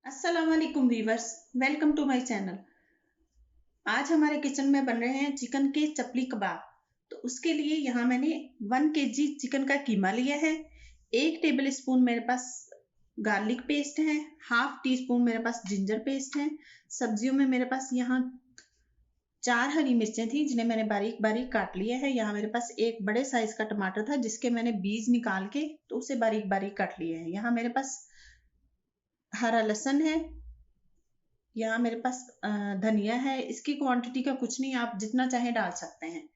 अस्सलाम वालेकुम viewers, welcome to my channel. आज हमारे किचन में बन रहे हैं चिकन के चपली कबाब। तो उसके लिए यहाँ मैंने 1 kg चिकन का कीमा लिया है। 1 टेबल स्पून मेरे पास गार्लिक पेस्ट है। हाफ टी स्पून मेरे पास जिंजर पेस्ट है। सब्जियों में मेरे पास यहाँ 4 हरी मिर्चें थी जिन्हें मैंने बारीक बारीक काट लिया है। यहाँ मेरे पास एक बड़े साइज का टमाटर था जिसके मैंने बीज निकाल के तो उसे बारीक बारीक काट लिया है। यहाँ मेरे पास हरा लहसुन है। यहाँ मेरे पास धनिया है। इसकी क्वांटिटी का कुछ नहीं, आप जितना चाहे डाल सकते हैं।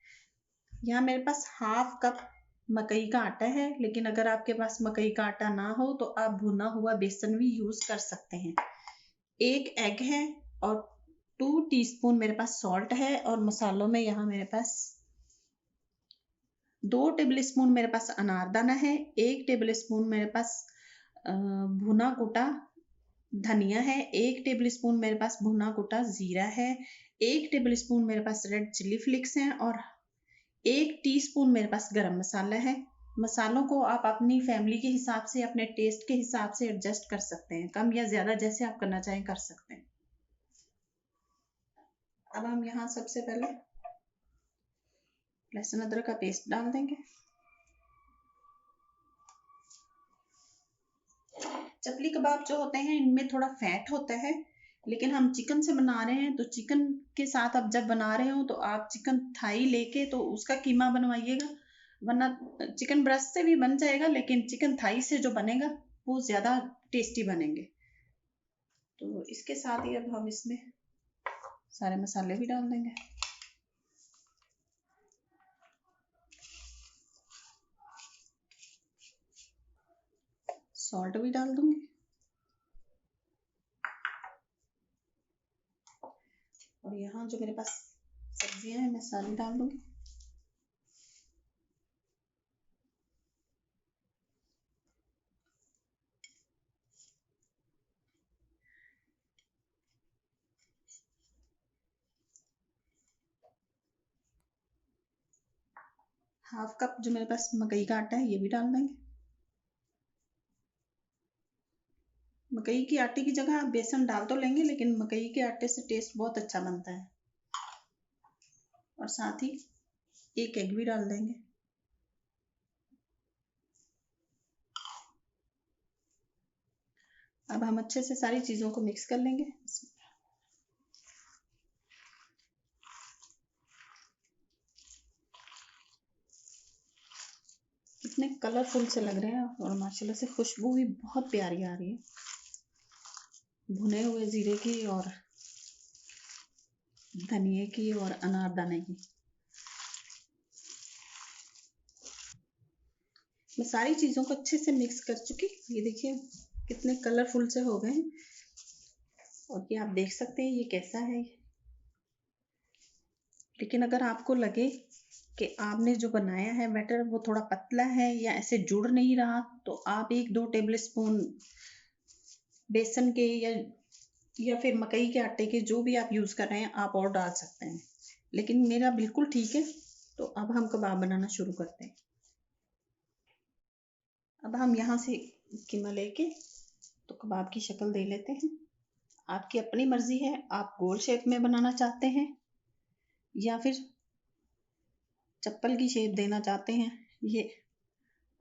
यहाँ मेरे पास हाफ कप मकई का आटा है, लेकिन अगर आपके पास मकई का आटा ना हो तो आप भुना हुआ बेसन भी यूज कर सकते हैं। एक एग है और 2 टीस्पून मेरे पास सॉल्ट है। और मसालों में यहाँ मेरे पास 2 टेबल स्पून मेरे पास अनारदाना है। 1 टेबल स्पून मेरे पास भुना कुटा धनिया है। 1 टेबल स्पून मेरे पास भुना कुटा जीरा है। 1 टेबल स्पून मेरे पास रेड चिली फ्लिक्स हैं और 1 टीस्पून मेरे पास गरम मसाला है। मसालों को आप अपनी फैमिली के हिसाब से, अपने टेस्ट के हिसाब से एडजस्ट कर सकते हैं, कम या ज्यादा जैसे आप करना चाहें कर सकते हैं। अब हम यहाँ सबसे पहले लहसुन अदरक का पेस्ट डाल देंगे। चपली कबाब जो होते हैं इनमें थोड़ा फैट होता है, लेकिन हम चिकन से बना रहे हैं तो चिकन के साथ आप जब बना रहे हो तो आप चिकन थाई लेके तो उसका कीमा बनवाइएगा, वरना चिकन ब्रेस्ट से भी बन जाएगा लेकिन चिकन थाई से जो बनेगा वो ज्यादा टेस्टी बनेंगे। तो इसके साथ ही अब हम इसमें सारे मसाले भी डाल देंगे। सॉल्ट भी डाल दूंगी और यहाँ जो मेरे पास सब्जियां हैं मैं सारी डाल दूंगी। हाफ कप जो मेरे पास मकई का आटा है ये भी डाल देंगे। मकई के आटे की जगह आप बेसन डाल तो लेंगे, लेकिन मकई के आटे से टेस्ट बहुत अच्छा बनता है। और साथ ही एक एग भी डाल देंगे। अब हम अच्छे से सारी चीजों को मिक्स कर लेंगे। कितने कलरफुल से लग रहे हैं और माशाल्लाह से खुशबू भी बहुत प्यारी आ रही है भुने हुए जीरे की और धनिए की और अनारदाने की। मैं सारी चीजों को अच्छे से मिक्स कर चुकी। ये देखिए कितने कलरफुल से हो गए हैं और ये आप देख सकते हैं ये कैसा है। लेकिन अगर आपको लगे कि आपने जो बनाया है बैटर वो थोड़ा पतला है या ऐसे जुड़ नहीं रहा तो आप 1-2 टेबल स्पून बेसन के या फिर मकई के आटे के जो भी आप यूज कर रहे हैं आप और डाल सकते हैं, लेकिन मेरा बिल्कुल ठीक है। तो अब हम कबाब बनाना शुरू करते हैं। अब हम यहाँ से कीमा लेके तो कबाब की शक्ल दे लेते हैं। आपकी अपनी मर्जी है, आप गोल शेप में बनाना चाहते हैं या फिर चप्पल की शेप देना चाहते हैं, ये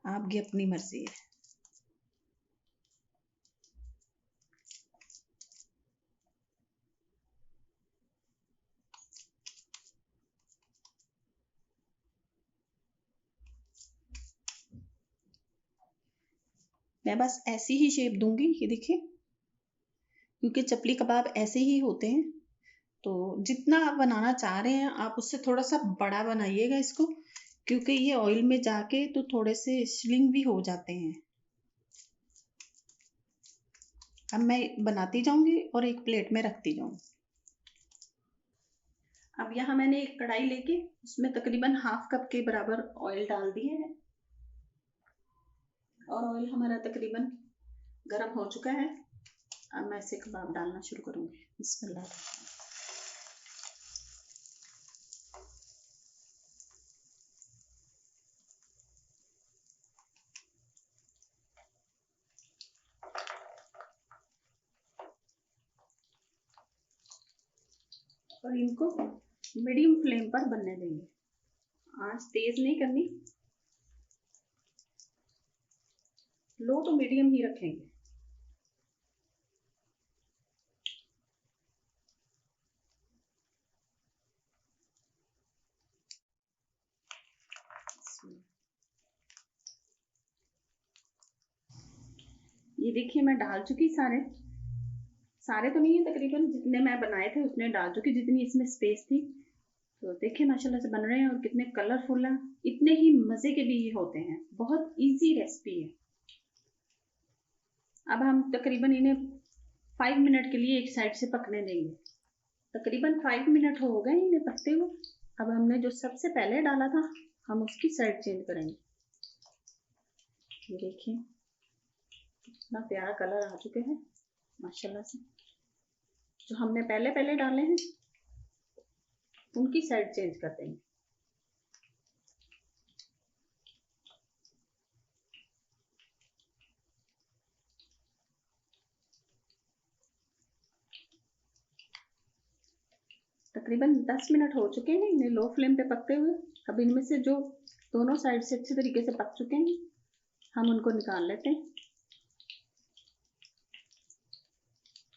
आपकी अपनी मर्जी है। मैं बस ऐसी ही शेप दूंगी, ये देखिए, क्योंकि चपली कबाब ऐसे ही होते हैं। तो जितना आप बनाना चाह रहे हैं आप उससे थोड़ा सा बड़ा बनाइएगा इसको, क्योंकि ये ऑयल में जाके तो थोड़े से स्लिंग भी हो जाते हैं। अब मैं बनाती जाऊंगी और एक प्लेट में रखती जाऊंगी। अब यहाँ मैंने एक कढ़ाई लेके उसमें तकरीबन हाफ कप के बराबर ऑयल डाल दिए है और ऑयल हमारा तकरीबन गर्म हो चुका है। अब मैं इसे कबाब डालना शुरू करूंगी। बिस्मिल्लाह। और इनको मीडियम फ्लेम पर बनने देंगे। आंच तेज नहीं करनी, लो टू मीडियम ही रखेंगे। ये देखिए मैं डाल चुकी सारे तो नहीं है, तकरीबन जितने मैं बनाए थे उतने डाल चुकी, जितनी इसमें स्पेस थी। तो देखिए माशाल्लाह से बन रहे हैं और कितने कलरफुल हैं। इतने ही मजे के भी ये होते हैं, बहुत इजी रेसिपी है। अब हम तकरीबन इन्हें 5 मिनट के लिए एक साइड से पकने देंगे। तकरीबन 5 मिनट हो गए इन्हें पकते हुए। अब हमने जो सबसे पहले डाला था हम उसकी साइड चेंज करेंगे। ये देखिए कितना प्यारा कलर आ चुके हैं माशाल्लाह से। जो हमने पहले डाले हैं उनकी साइड चेंज कर देंगे। तकरीबन 10 मिनट हो चुके हैं इन्हें लो फ्लेम पे पकते हुए। अब इनमें से जो दोनों साइड से अच्छे तरीके से पक चुके हैं हम उनको निकाल लेते हैं।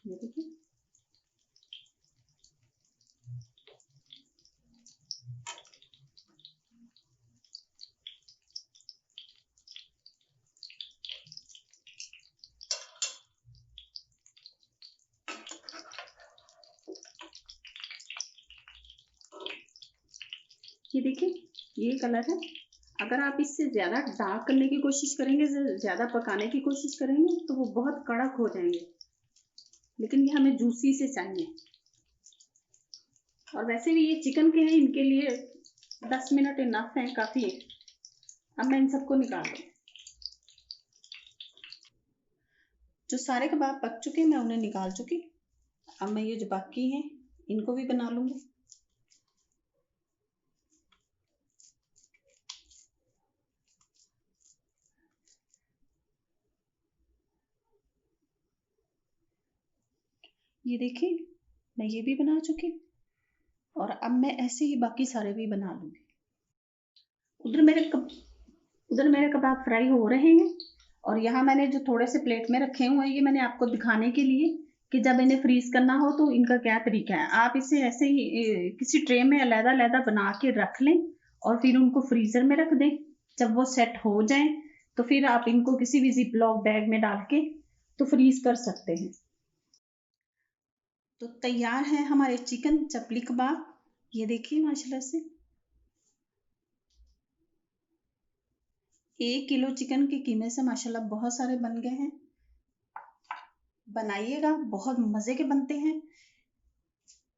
ये देखिए ये देखिए ये कलर है। अगर आप इससे ज़्यादा डार्क करने की कोशिश करेंगे, ज़्यादा पकाने की कोशिश करेंगे तो वो बहुत कड़क हो जाएंगे, लेकिन ये हमें जूसी से चाहिए। और वैसे भी ये चिकन के हैं, इनके लिए 10 मिनट इनफ है, काफ़ी है। अब मैं इन सबको निकाल दूँ। जो सारे कबाब पक चुके हैं मैं उन्हें निकाल चुकी। अब मैं ये जो बाकी हैं इनको भी बना लूँगी। ये देखिए मैं ये भी बना चुकी और अब मैं ऐसे ही बाकी सारे भी बना लूँगी। उधर मेरे कबाब फ्राई हो रहे हैं और यहाँ मैंने जो थोड़े से प्लेट में रखे हुए हैं ये मैंने आपको दिखाने के लिए कि जब इन्हें फ्रीज करना हो तो इनका क्या तरीका है। आप इसे ऐसे ही किसी ट्रे में अलग-अलग बना के रख लें और फिर उनको फ्रीजर में रख दें। जब वो सेट हो जाए तो फिर आप इनको किसी भी जिपलॉक बैग में डाल के तो फ्रीज कर सकते हैं। तो तैयार है हमारे चिकन चपली कबाब। ये देखिए माशाल्लाह से 1 किलो चिकन की कीमत से माशाल्लाह बहुत सारे बन गए हैं। बनाइएगा, बहुत मज़े के बनते हैं।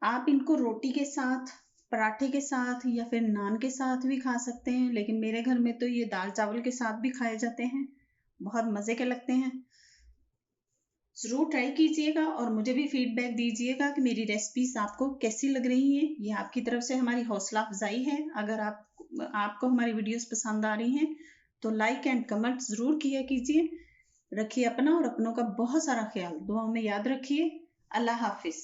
आप इनको रोटी के साथ, पराठे के साथ या फिर नान के साथ भी खा सकते हैं, लेकिन मेरे घर में तो ये दाल चावल के साथ भी खाए जाते हैं। बहुत मज़े के लगते हैं। ज़रूर ट्राई कीजिएगा और मुझे भी फीडबैक दीजिएगा कि मेरी रेसिपीज़ आपको कैसी लग रही हैं। ये आपकी तरफ से हमारी हौसला अफजाई है। अगर आपको हमारी वीडियोस पसंद आ रही हैं तो लाइक एंड कमेंट ज़रूर किया कीजिए। रखिए अपना और अपनों का बहुत सारा ख्याल। दुआओं में याद रखिए। अल्लाह हाफिज़।